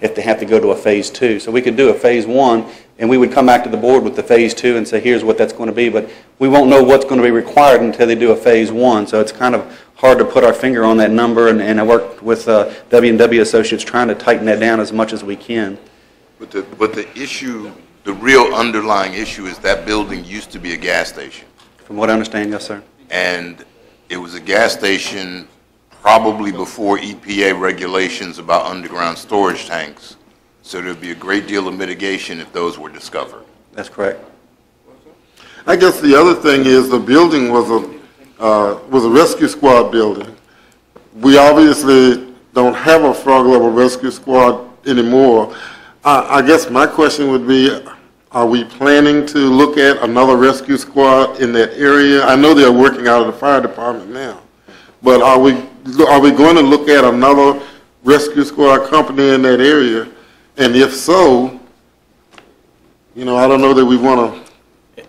if they have to go to a phase 2. So we could do a phase 1, and we would come back to the board with the phase 2 and say, here's what that's going to be. But we won't know what's going to be required until they do a phase 1. So it's kind of hard to put our finger on that number, and I worked with W&W Associates trying to tighten that down as much as we can. But the issue, the real underlying issue is that building used to be a gas station. From what I understand, yes, sir. And it was a gas station probably before EPA regulations about underground storage tanks. So there'd be a great deal of mitigation if those were discovered. That's correct. I guess the other thing is the building was a rescue squad building. We obviously don't have a frog level rescue squad anymore. I guess my question would be, are we planning to look at another rescue squad in that area? I know they're working out of the fire department now, but are we going to look at another rescue squad company in that area? And if so, you know, I don't know that we want to.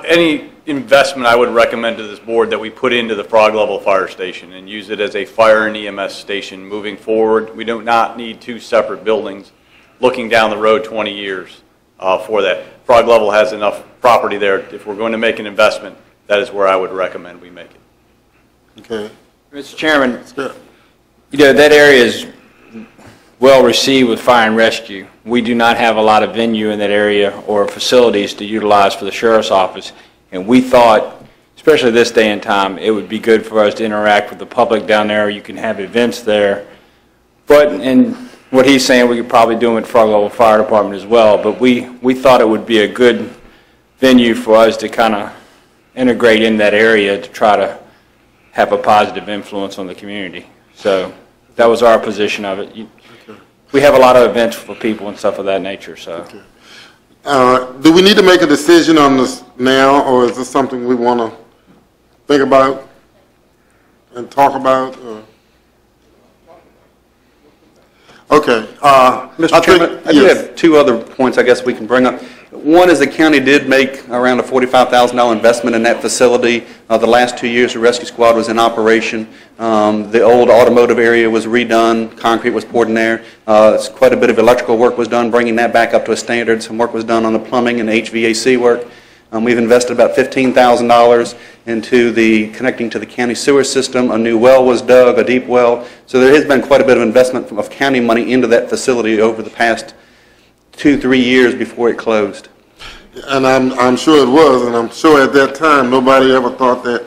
Any investment I would recommend to this board that we put into the Frog Level Fire Station and use it as a fire and EMS station moving forward. We do not need two separate buildings looking down the road 20 years for that. Frog Level has enough property there. If we're going to make an investment, that is where I would recommend we make it. Okay. Mr. Chairman, Sure. you know, that area is well received with fire and rescue. We do not have a lot of venue in that area or facilities to utilize for the sheriff's office, and we thought, especially this day and time, it would be good for us to interact with the public down there. You can have events there, but and what he's saying, we could probably do them at Frog Level Fire Department as well, but we thought it would be a good venue for us to kind of integrate in that area to try to have a positive influence on the community. So that was our position of it. We have a lot of events for people and stuff of that nature. So, Do we need to make a decision on this now, or is this something we want to think about and talk about? Okay. Mr. Chairman, I do have two other points I guess we can bring up. One is the county did make around a $45,000 investment in that facility. The last 2 years, the rescue squad was in operation. The old automotive area was redone. Concrete was poured in there. Quite a bit of electrical work was done, bringing that back up to a standard. Some work was done on the plumbing and HVAC work. We've invested about $15,000 into the connecting to the county sewer system. A new well was dug, a deep well. So there has been quite a bit of investment of county money into that facility over the past 2-3 years before it closed. And I'm sure it was, and I'm sure at that time nobody ever thought that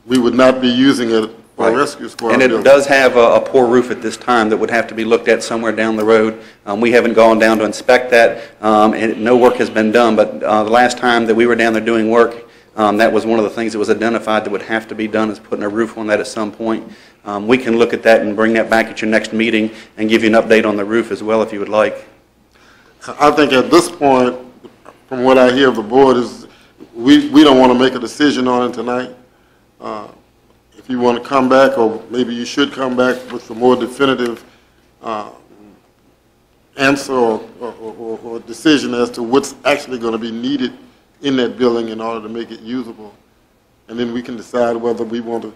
we would not be using it for a rescue squad. And it does have a poor roof at this time that would have to be looked at somewhere down the road. We haven't gone down to inspect that, and no work has been done. But the last time that we were down there doing work, that was one of the things that was identified that would have to be done, is putting a roof on that at some point. We can look at that and bring that back at your next meeting and give you an update on the roof as well if you would like. I think at this point, from what I hear of the board, is we don't want to make a decision on it tonight. If you want to come back, or maybe you should come back with a more definitive answer or decision as to what's actually going to be needed in that building in order to make it usable. And then we can decide whether we want to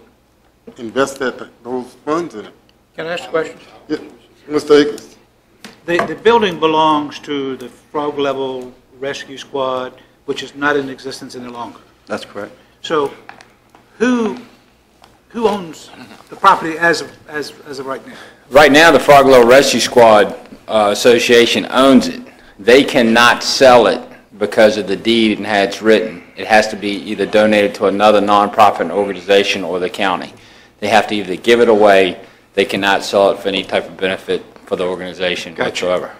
invest those funds in it. Can I ask a question? Yeah. Mr. Akins. The building belongs to the Frog Level Rescue Squad, which is not in existence any longer. That's correct. So who owns the property as of right now? right now the Frog Level Rescue Squad Association owns it. They cannot sell it because of the deed and how it's written. It has to be either donated to another nonprofit organization or the county. They have to either give it away. They cannot sell it for any type of benefit for the organization whatsoever.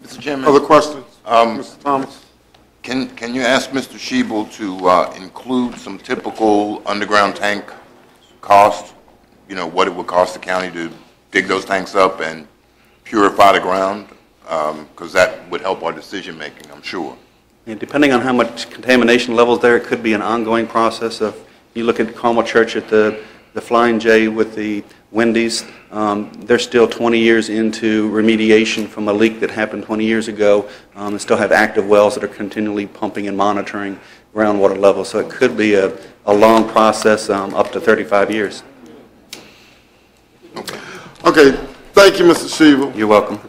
Mr. Chairman. Other questions? Mr. Thomas? Can you ask Mr. Schiebel to include some typical underground tank cost? You know, what it would cost the county to dig those tanks up and purify the ground? Because that would help our decision making, I'm sure. And depending on how much contamination levels there, it could be an ongoing process. Of you look at Carmel Church at the Flying J with the Wendy's, they're still 20 years into remediation from a leak that happened 20 years ago, and still have active wells that are continually pumping and monitoring groundwater levels. So it could be a long process, up to 35 years. Okay, Thank you, Mr. Shebel. You're welcome.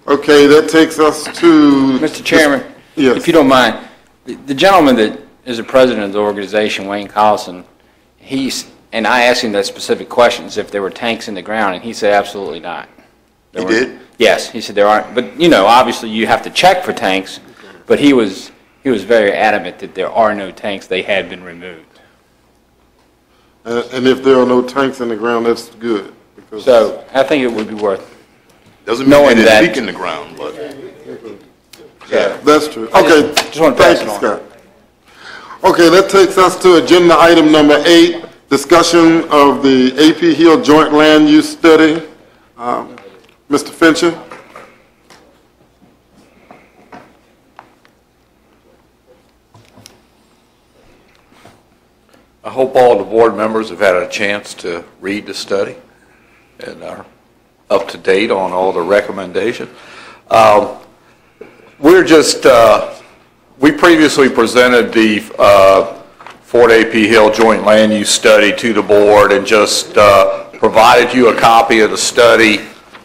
Okay, that takes us to... Mr. Chairman? Yes. If you don't mind, the gentleman that is the president of the organization, Wayne Collison, and I asked him that specific questions, if there were tanks in the ground, and he said absolutely not. He did? Yes, he said there aren't, but, you know, obviously you have to check for tanks, but he was very adamant that there are no tanks, they had been removed. And if there are no tanks in the ground, that's good. Because So I think it would be worth, Doesn't mean Knowing they that- didn't leak in the ground, but, yeah. That's true. I Okay. just want to pass Thank it you, on. Scott. Okay, that takes us to agenda item number 8, discussion of the AP Hill Joint Land Use Study. Mr. Fincher? I hope all the board members have had a chance to read the study and are up to date on all the recommendations. We previously presented the Fort AP Hill Joint Land Use Study to the board and just provided you a copy of the study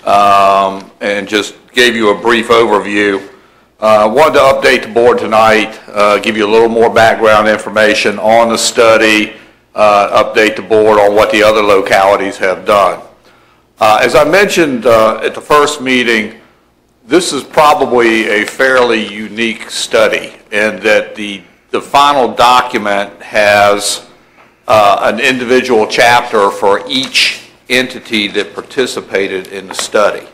and just gave you a brief overview. Wanted to update the board tonight, give you a little more background information on the study, update the board on what the other localities have done. As I mentioned at the first meeting, this is probably a fairly unique study in that the final document has an individual chapter for each entity that participated in the study.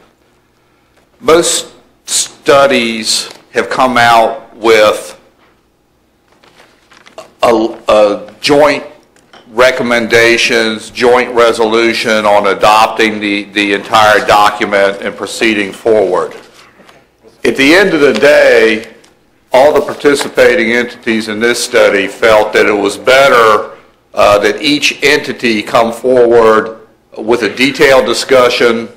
Most studies have come out with a joint recommendations, joint resolution on adopting the entire document and proceeding forward. At the end of the day, all the participating entities in this study felt that it was better that each entity come forward with a detailed discussion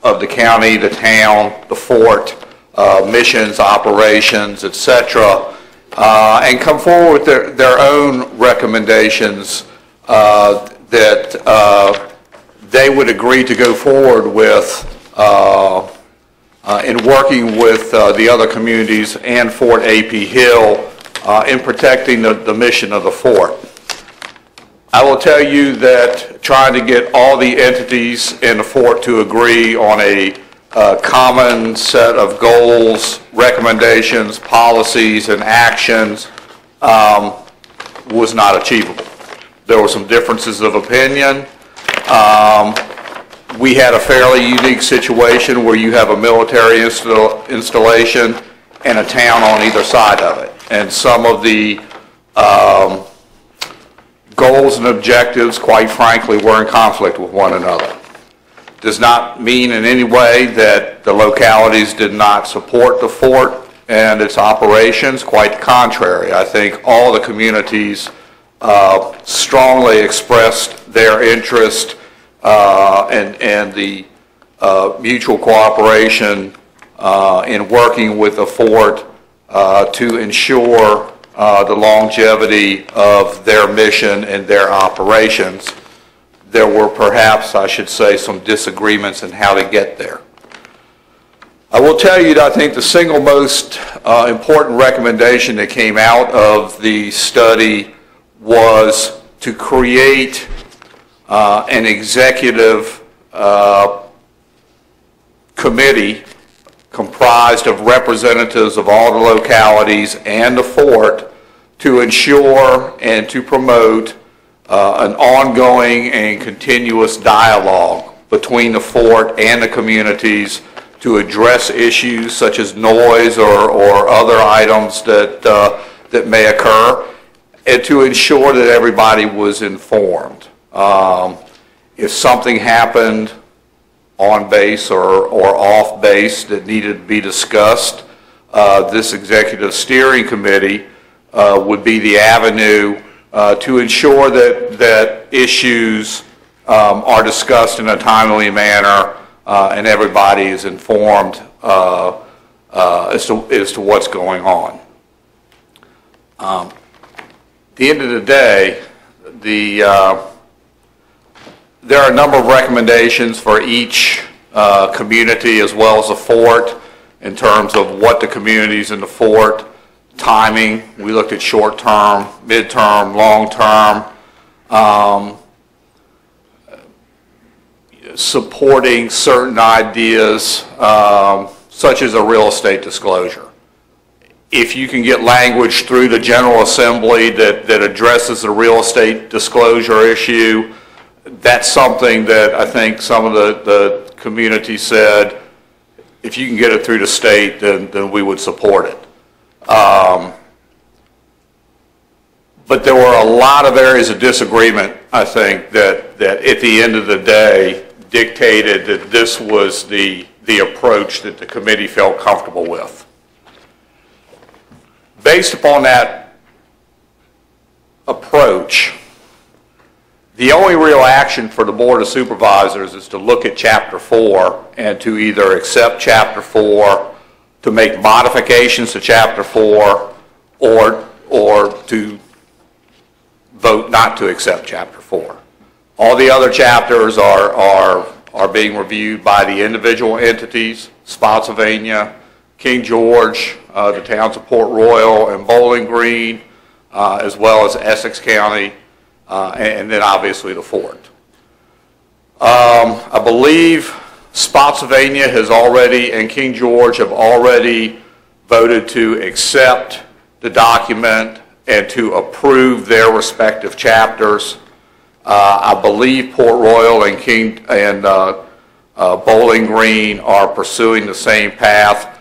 of the county, the town, the fort, missions, operations, etc., and come forward with their own recommendations that they would agree to go forward with in working with the other communities and Fort AP Hill in protecting the mission of the fort. I will tell you that trying to get all the entities in the fort to agree on a common set of goals, recommendations, policies, and actions was not achievable. There were some differences of opinion. We had a fairly unique situation where you have a military installation and a town on either side of it. And some of the goals and objectives, quite frankly, were in conflict with one another. Does not mean in any way that the localities did not support the fort and its operations. Quite the contrary. I think all the communities strongly expressed their interest and the mutual cooperation in working with the fort to ensure the longevity of their mission and their operations. There were perhaps, I should say, some disagreements in how to get there. I will tell you that I think the single most important recommendation that came out of the study was to create an executive committee comprised of representatives of all the localities and the fort to ensure and to promote an ongoing and continuous dialogue between the fort and the communities to address issues such as noise or other items that may occur, and to ensure that everybody was informed. If something happened on base or off base that needed to be discussed, this executive steering committee would be the avenue to ensure that issues are discussed in a timely manner and everybody is informed as to what's going on. At the end of the day, there are a number of recommendations for each community as well as the fort in terms of what the communities in the fort, timing. We looked at short-term, mid-term, long-term, supporting certain ideas such as a real estate disclosure. If you can get language through the General Assembly that addresses the real estate disclosure issue, that's something that I think some of the community said, if you can get it through the state, then we would support it. But there were a lot of areas of disagreement, I think, that at the end of the day dictated that this was the approach that the committee felt comfortable with. Based upon that approach, the only real action for the Board of Supervisors is to look at Chapter 4 and to either accept Chapter 4, to make modifications to Chapter 4, or to vote not to accept Chapter 4. All the other chapters are being reviewed by the individual entities, Spotsylvania, King George, the towns of Port Royal and Bowling Green, as well as Essex County, and then obviously the fort. I believe Spotsylvania has already, and King George have already voted to accept the document and to approve their respective chapters. I believe Port Royal and Bowling Green are pursuing the same path.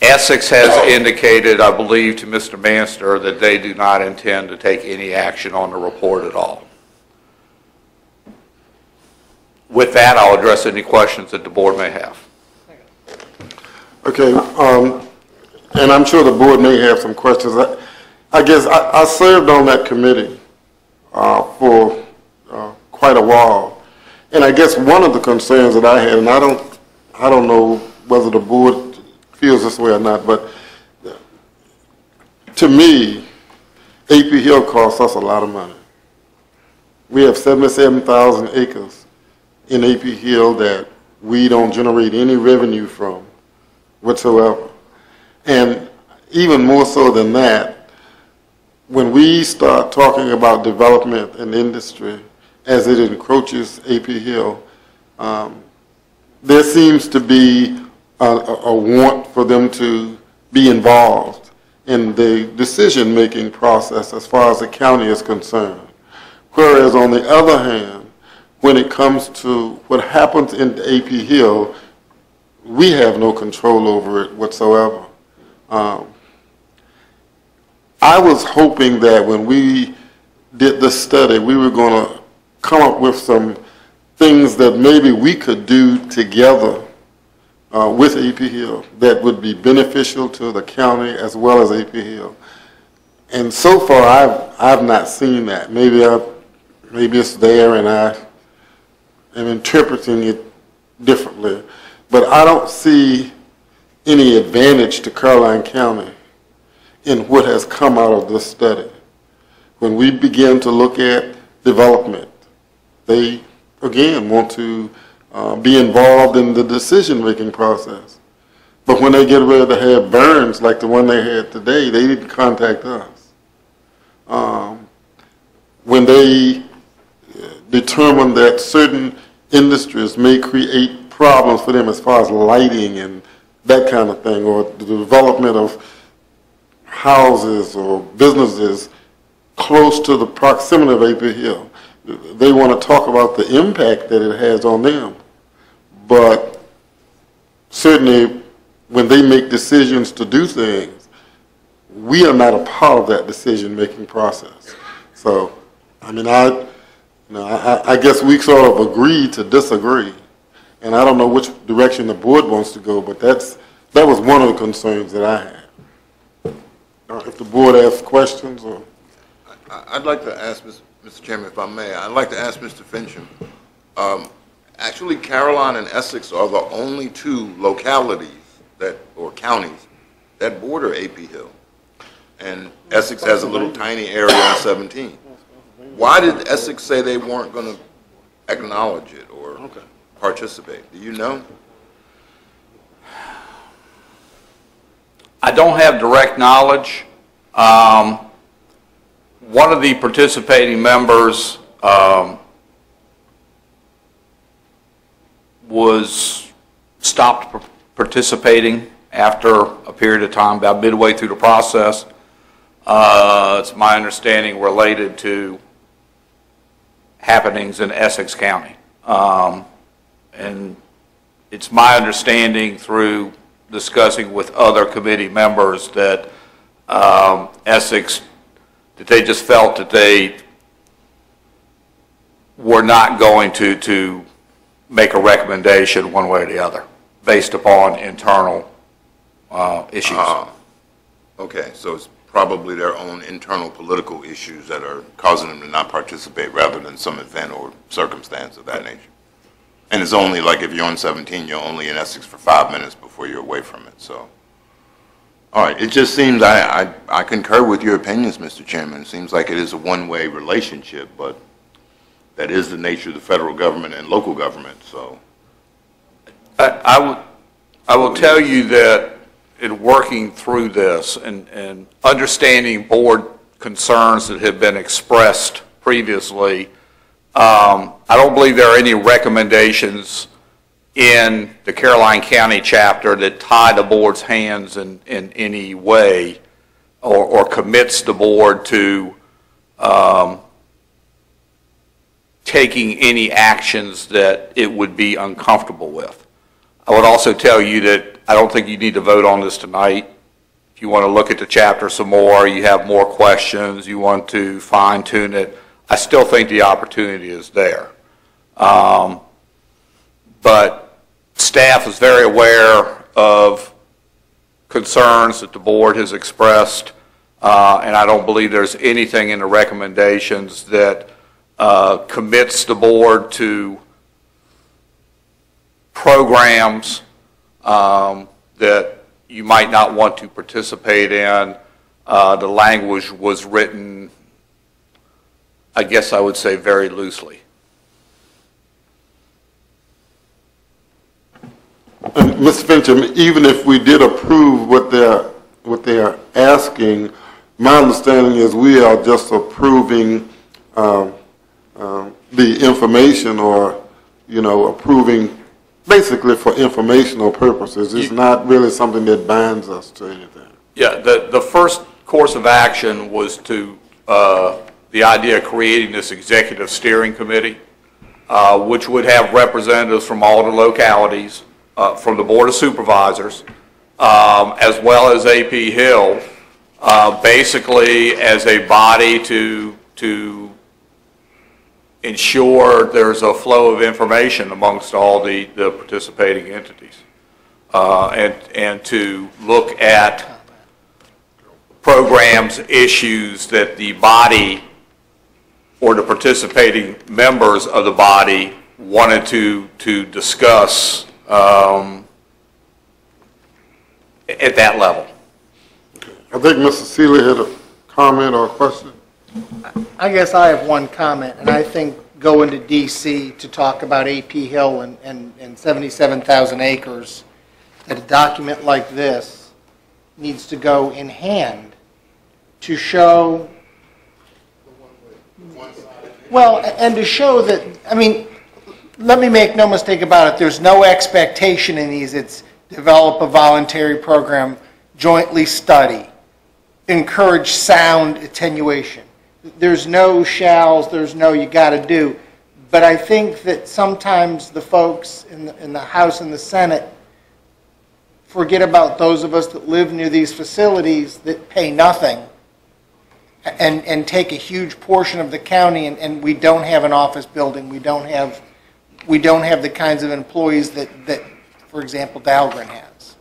Essex has indicated, I believe, to Mr. Manster that they do not intend to take any action on the report at all. With that, I'll address any questions that the board may have. Okay, and I'm sure the board may have some questions. I guess I served on that committee for quite a while, and I guess one of the concerns that I had, and I don't know whether the board feels this way or not, but to me, AP Hill costs us a lot of money. We have 77,000 acres in AP Hill that we don't generate any revenue from whatsoever. And even more so than that, when we start talking about development and industry as it encroaches AP Hill, there seems to be a want for them to be involved in the decision-making process as far as the county is concerned. Whereas on the other hand, when it comes to what happens in AP Hill, we have no control over it whatsoever. I was hoping that when we did this study, we were going to come up with some things that maybe we could do together with AP Hill that would be beneficial to the county as well as AP Hill. And so far, I've not seen that. Maybe it's there and I am interpreting it differently. But I don't see any advantage to Caroline County in what has come out of this study. When we begin to look at development, they, again, want to be involved in the decision-making process. But when they get ready to have burns like the one they had today, they didn't contact us. When they determine that certain industries may create problems for them as far as lighting and that kind of thing, or the development of houses or businesses close to the proximity of AP Hill, they want to talk about the impact that it has on them. But certainly when they make decisions to do things, we are not a part of that decision-making process. So, I mean, I guess we sort of agree to disagree. And I don't know which direction the board wants to go, but that was one of the concerns that I had. If the board asks questions or... I'd like to ask, Mr. Chairman, if I may, I'd like to ask Mr. Fincham. Actually, Caroline and Essex are the only two localities or counties that border AP Hill. And Essex has a little tiny area on 17. Why did Essex say they weren't going to acknowledge it or participate? Do you know? I don't have direct knowledge. One of the participating members was stopped participating after a period of time, about midway through the process. It's my understanding related to happenings in Essex County. And it's my understanding through discussing with other committee members that Essex, that they just felt that they were not going to make a recommendation one way or the other based upon internal issues. Okay, so it's probably their own internal political issues that are causing them to not participate rather than some event or circumstance of that nature. And it's only like if you're on 17, you're only in Essex for 5 minutes before you're away from it, so. All right, it just seems, I concur with your opinions, Mr. Chairman. It seems like it is a one-way relationship, but that is the nature of the federal government and local government, so. I will tell you that in working through this and understanding board concerns that have been expressed previously, I don't believe there are any recommendations in the Caroline County chapter that tie the board's hands in any way or commits the board to taking any actions that it would be uncomfortable with. I would also tell you that I don't think you need to vote on this tonight. If you want to look at the chapter some more, you have more questions, you want to fine tune it, I still think the opportunity is there. But staff is very aware of concerns that the board has expressed, and I don't believe there's anything in the recommendations that commits the board to programs that you might not want to participate in. The language was written, I guess I would say, very loosely. Mr. Fincham, even if we did approve what they're asking, my understanding is we are just approving the information, or, you know, approving basically for informational purposes. It's not really something that binds us to anything. Yeah, the first course of action was to the idea of creating this executive steering committee, which would have representatives from all the localities, from the Board of Supervisors, as well as AP Hill, basically as a body to ensure there's a flow of information amongst all the participating entities, and to look at programs, issues that the body or the participating members of the body wanted to discuss at that level. I think Mr. Seeley had a comment or a question. I guess I have one comment, and I think going to D.C. to talk about AP Hill and 77,000 acres, that a document like this needs to go in hand to show, well, and to show that, I mean, let me make no mistake about it, there's no expectation in these. It's develop a voluntary program, jointly study, encourage sound attenuation. There's no shalls, there's no you got to do. But I think that sometimes the folks in the House and the Senate forget about those of us that live near these facilities that pay nothing and take a huge portion of the county, and we don't have an office building. We don't have the kinds of employees that for example, Dahlgren has.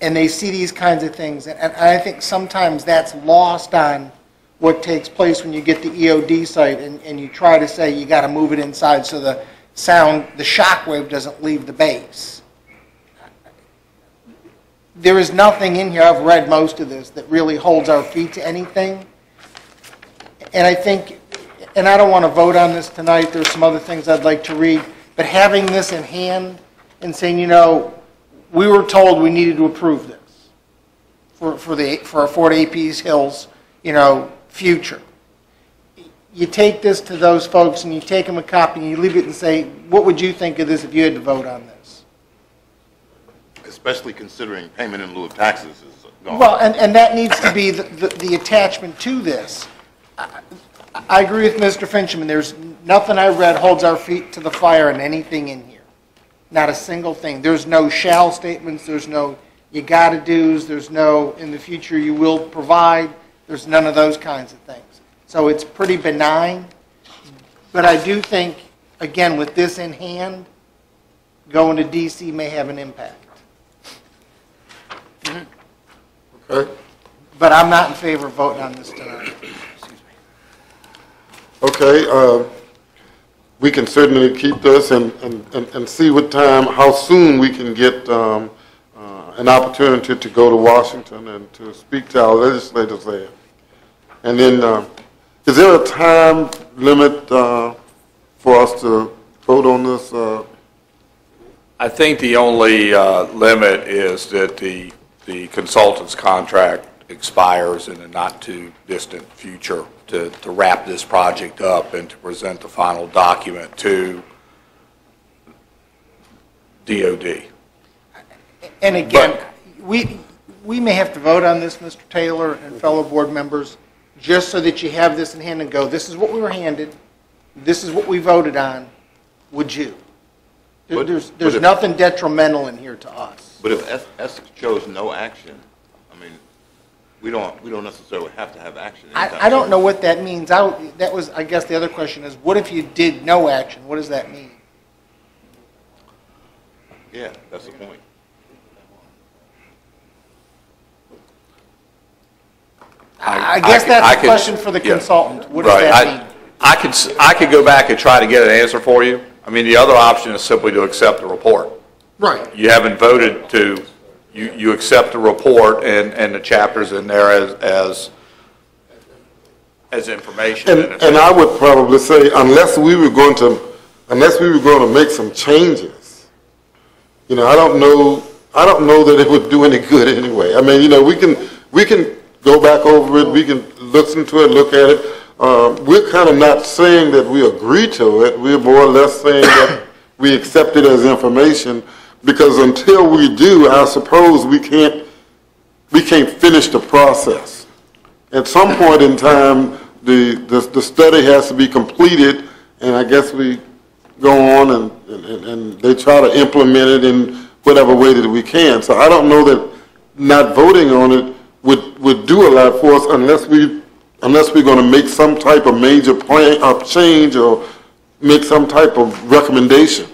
And they see these kinds of things, and I think sometimes that's lost on what takes place when you get the EOD site and you try to say you got to move it inside so the sound, the shock wave doesn't leave the base. There is nothing in here, I've read most of this, that really holds our feet to anything. And I think, and I don't want to vote on this tonight, there's some other things I'd like to read, but having this in hand and saying, you know, we were told we needed to approve this for our Fort AP's Hills, you know, future. You take this to those folks and you take them a copy and you leave it and say, what would you think of this if you had to vote on this? Especially considering payment in lieu of taxes is gone. Well, and that needs to be the attachment to this. I agree with Mr. Finchman. There's nothing I read holds our feet to the fire in anything in here. Not a single thing. There's no shall statements. There's no you gotta do's. There's no in the future you will provide. There's none of those kinds of things. So it's pretty benign. But I do think, again, with this in hand, going to D.C. may have an impact. Okay? But I'm not in favor of voting on this tonight. Okay, we can certainly keep this and see what time, how soon we can get an opportunity to go to Washington and to speak to our legislators there. And then, is there a time limit for us to vote on this? I think the only limit is that the consultant's contract expires in the not-too-distant future to wrap this project up and to present the final document to DOD. And again, we may have to vote on this, Mr. Taylor and fellow board members, just so that you have this in hand and go, this is what we were handed, this is what we voted on, would you? There's nothing detrimental in here to us. But if Essex chose no action, I mean, we don't necessarily have to have action. I don't know what that means. That was, I guess the other question is, what if you did no action? What does that mean? Yeah, that's the point. I guess that's a question for the consultant. What does that mean? I could go back and try to get an answer for you. I mean, the other option is simply to accept the report. Right. You haven't voted to, you accept the report and the chapters in there as information. And I would probably say, unless we were going to make some changes, you know, I don't know that it would do any good anyway. I mean, you know, we can go back over it, we can listen to it, look at it. We're kind of not saying that we agree to it. We're more or less saying that we accept it as information, because until we do, I suppose we can't finish the process. At some point in time, the study has to be completed, and I guess we go on and they try to implement it in whatever way that we can. So I don't know that not voting on it would do a lot for us unless we're going to make some type of major plan or change or make some type of recommendation.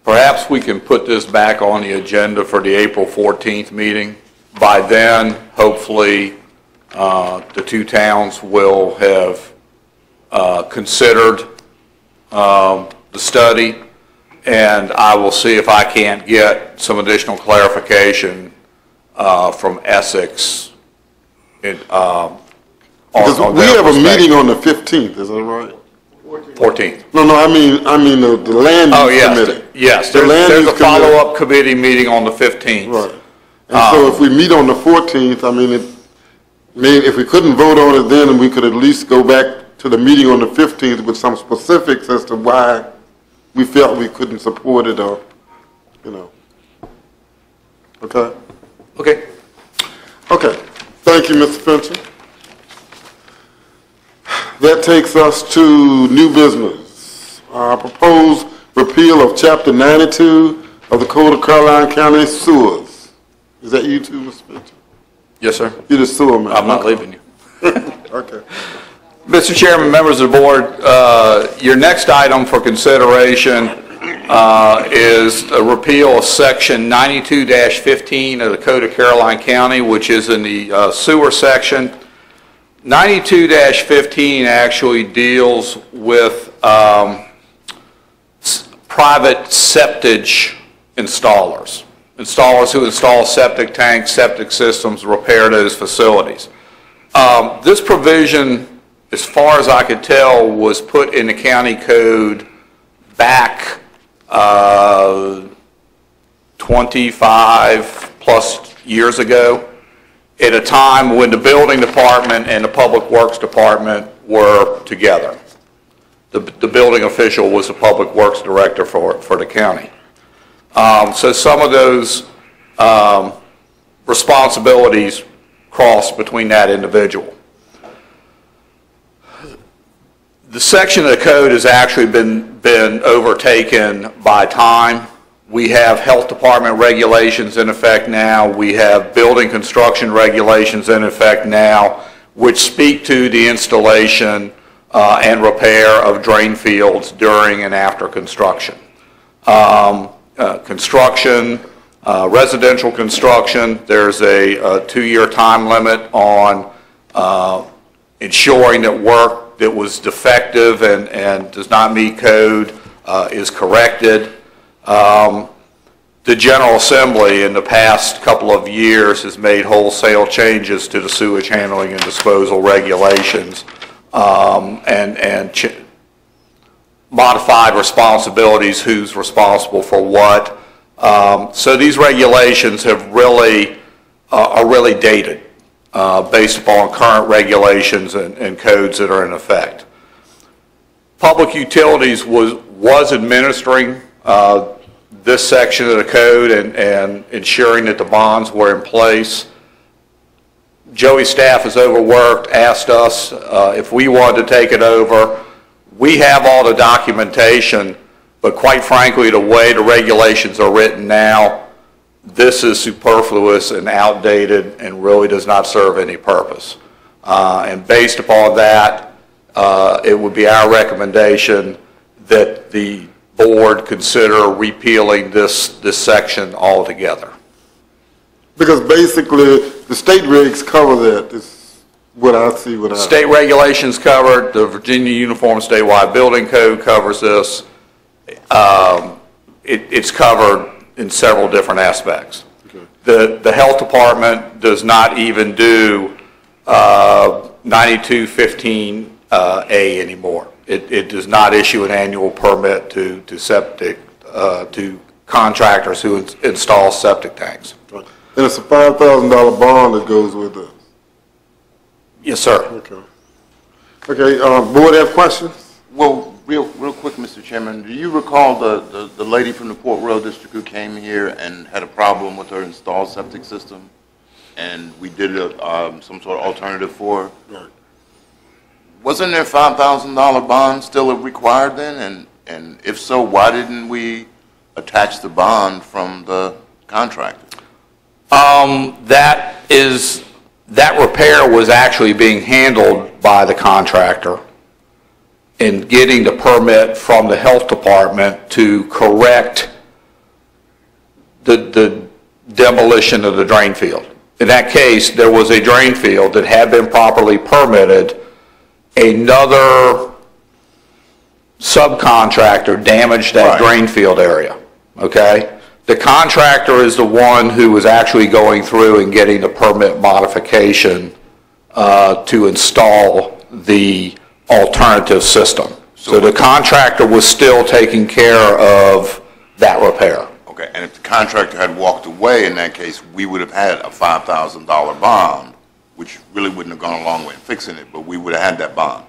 Perhaps we can put this back on the agenda for the April 14th meeting. By then, hopefully, the two towns will have considered the study, and I will see if I can't get some additional clarification from Essex. Because we have a meeting on the 15th, is that right? 14th. No, I mean the land use committee. Yes. The land There's use a follow-up committee meeting on the 15th. Right. And so if we meet on the 14th, I mean, if we couldn't vote on it then, we could at least go back to the meeting on the 15th with some specifics as to why we felt we couldn't support it, or, you know. Okay? Okay. Okay. Thank you, Mr. Fincher. That takes us to new business. Proposed repeal of Chapter 92 of the Code of Caroline County Sewers. Is that you too, Mr. Fincher? Yes, sir. You're the sewer man. I'm not leaving you. Okay. Mr. Chairman, members of the board, your next item for consideration is a repeal of Section 92-15 of the Code of Caroline County, which is in the sewer section. 92-15 actually deals with private septage installers who install septic tanks, septic systems, repair those facilities. This provision, as far as I could tell, was put in the county code back 25 plus years ago, at a time when the building department and the public works department were together. The building official was the public works director for the county. So some of those responsibilities cross between that individual. The section of the code has actually been overtaken by time. We have health department regulations in effect now. We have building construction regulations in effect now, which speak to the installation and repair of drain fields during and after construction. Residential construction, there's a 2-year time limit on ensuring that work that was defective and does not meet code is corrected. The General Assembly in the past couple of years has made wholesale changes to the sewage handling and disposal regulations and modified responsibilities, who's responsible for what. So these regulations have are really dated based upon current regulations and codes that are in effect. Public Utilities was administering this section of the code and ensuring that the bonds were in place. Joey's staff has overworked, asked us if we wanted to take it over. We have all the documentation, but quite frankly, the way the regulations are written now, this is superfluous and outdated and really does not serve any purpose. And based upon that, it would be our recommendation that the board consider repealing this section altogether. Because basically, the state regs cover that, is what I see. State regulations covered, the Virginia Uniform Statewide Building Code covers this. It's covered in several different aspects. Okay. The health department does not even do 9215A anymore. It does not issue an annual permit to septic, to contractors who install septic tanks. Right. And it's a $5,000 bond that goes with it. Yes, sir. Okay. Okay, board have questions? Well, real quick, Mr. Chairman, do you recall the lady from the Port Royal District who came here and had a problem with her installed septic system? And we did some sort of alternative for her? Right. Wasn't there a $5,000 bond still required then? And if so, why didn't we attach the bond from the contractor? That repair was actually being handled by the contractor in getting the permit from the health department to correct the demolition of the drain field. In that case, there was a drain field that had been properly permitted. Another subcontractor damaged that drain field area, okay? The contractor is the one who was actually going through and getting the permit modification to install the alternative system. So the contractor was still taking care of that repair. Okay, and if the contractor had walked away in that case, we would have had a $5,000 bond, which really wouldn't have gone a long way in fixing it, but we would have had that bond.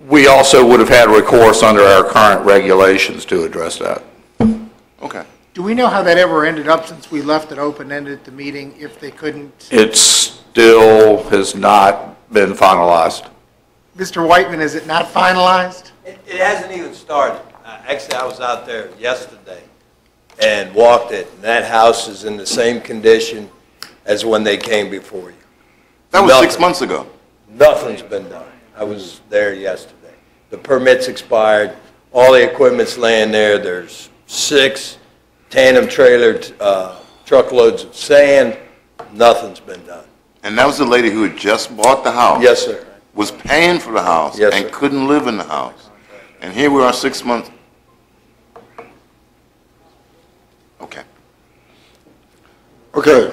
We also would have had recourse under our current regulations to address that. Okay. Do we know how that ever ended up since we left it open-ended at the meeting if they couldn't? It still has not been finalized. Mr. Whiteman, is it not finalized? It hasn't even started. Actually, I was out there yesterday and walked it, and that house is in the same condition as when they came before you. That was 6 months ago. Nothing's been done. I was there yesterday. The permit's expired. All the equipment's laying there. There's 6 tandem trailer truckloads of sand. Nothing's been done. And that was the lady who had just bought the house. Yes, sir. Was paying for the house Yes, and sir. couldn't live in the house. And here we are 6 months. Okay. Okay.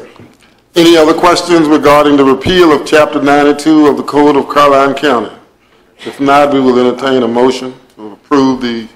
Any other questions regarding the repeal of Chapter 92 of the Code of Caroline County? If not, we will entertain a motion to approve the